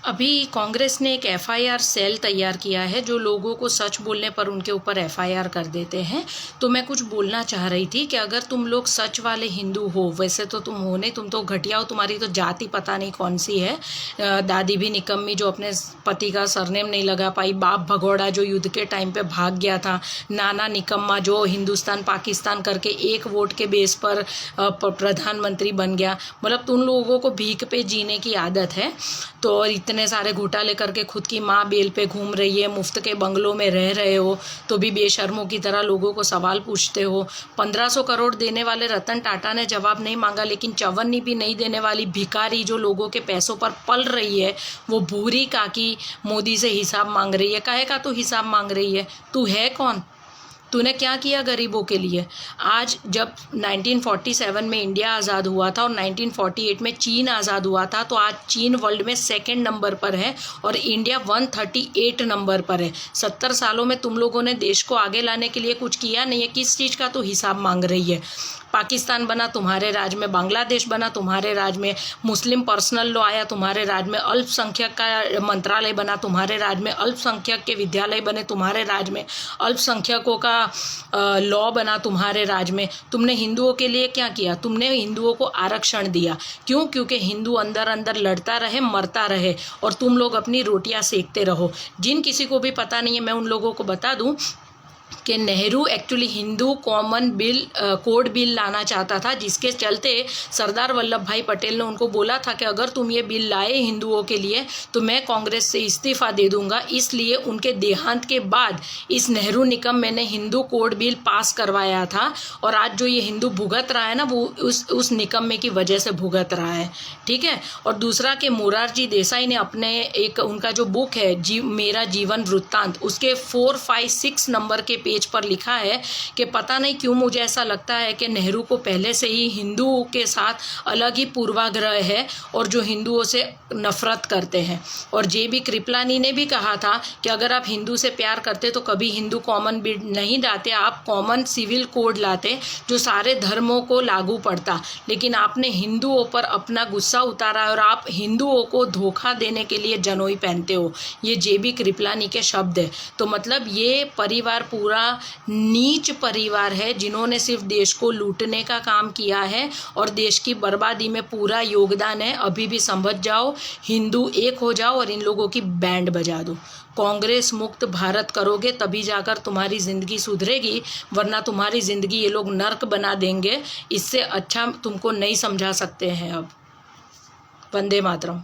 अभी कांग्रेस ने एक एफआईआर सेल तैयार किया है जो लोगों को सच बोलने पर उनके ऊपर एफआईआर कर देते हैं। तो मैं कुछ बोलना चाह रही थी कि अगर तुम लोग सच वाले हिंदू हो, वैसे तो तुम हो नहीं, तुम तो घटिया हो, तुम्हारी तो जाति पता नहीं कौन सी है। दादी भी निकम्मी जो अपने पति का सरनेम नहीं लगा पाई, बाप भगोड़ा जो युद्ध के टाइम पे भाग गया था, नाना निकम्मा जो हिंदुस्तान पाकिस्तान करके एक वोट के बेस पर प्रधानमंत्री बन गया। मतलब तुम लोगों को भीख पे जीने की आदत है। तो और इतने सारे घोटाले करके खुद की माँ बेल पे घूम रही है, मुफ्त के बंगलों में रह रहे हो, तो भी बेशर्मों की तरह लोगों को सवाल पूछते हो। 1500 करोड़ देने वाले रतन टाटा ने जवाब नहीं मांगा, लेकिन चवन्नी भी नहीं देने वाली भिखारी जो लोगों के पैसों पर पल रही है, वो भूरी काकी मोदी से हिसाब मांग रही है। काहे का तू हिसाब मांग रही है? तू है कौन? तूने क्या किया गरीबों के लिए? आज जब 1947 में इंडिया आज़ाद हुआ था और 1948 में चीन आज़ाद हुआ था, तो आज चीन वर्ल्ड में 2nd नंबर पर है और इंडिया 138 नंबर पर है। 70 सालों में तुम लोगों ने देश को आगे लाने के लिए कुछ किया नहीं है। किस चीज़ का तो हिसाब मांग रही है? पाकिस्तान बना तुम्हारे राज में, बांग्लादेश बना तुम्हारे राज में, मुस्लिम पर्सनल लॉ आया तुम्हारे राज में, अल्पसंख्यक का मंत्रालय बना तुम्हारे राज में, अल्पसंख्यक के विद्यालय बने तुम्हारे राज में, अल्पसंख्यकों का लॉ बना तुम्हारे राज में। तुमने हिंदुओं के लिए क्या किया? तुमने हिंदुओं को आरक्षण दिया। क्यों? क्योंकि हिंदू अंदर अंदर लड़ता रहे, मरता रहे और तुम लोग अपनी रोटियां सेकते रहो। जिन किसी को भी पता नहीं है, मैं उन लोगों को बता दूं कि Nehru actually Hindu common bill code bill लाना चाहता था, जिसके चलते सरदार वल्लभ भाई पटेल ने उनको बोला था कि अगर तुम ये बिल लाए हिंदुओं के लिए तो मैं कांग्रेस से इस्तीफा दे दूंगा। इसलिए उनके देहांत के बाद इस नेहरू निकम्मे ने हिंदू कोड बिल पास करवाया था और आज जो ये हिंदू भुगत रहा है ना, वो उस निकम्मे की वजह से भुगत रहा है। ठीक है। और दूसरा कि मोरारजी देसाई ने अपने एक उनका जो बुक है मेरा जीवन वृत्तांत, उसके 4, 5, 6 नंबर के पेज पर लिखा है कि पता नहीं क्यों मुझे ऐसा लगता है कि नेहरू को पहले से ही हिंदुओं के साथ अलग ही पूर्वाग्रह है और जो हिंदुओं से नफरत करते हैं। और जेबी कृपलानी ने भी कहा था कि अगर आप हिंदू से प्यार करते तो कभी हिंदू कॉमन बिल नहीं लाते, आप कॉमन सिविल कोड लाते जो सारे धर्मों को लागू पड़ता। लेकिन आपने हिंदुओं पर अपना गुस्सा उतारा और आप हिंदुओं को धोखा देने के लिए जनोई पहनते हो। ये जेबी कृपलानी के शब्द है। तो मतलब ये परिवार पूरा नीच परिवार है जिन्होंने सिर्फ देश को लूटने का काम किया है और देश की बर्बादी में पूरा योगदान है। अभी भी समझ जाओ, हिंदू एक हो जाओ और इन लोगों की बैंड बजा दो। कांग्रेस मुक्त भारत करोगे तभी जाकर तुम्हारी ज़िंदगी सुधरेगी, वरना तुम्हारी ज़िंदगी ये लोग नर्क बना देंगे। इससे अच्छा तुमको नहीं समझा सकते हैं अब। वंदे मातरम।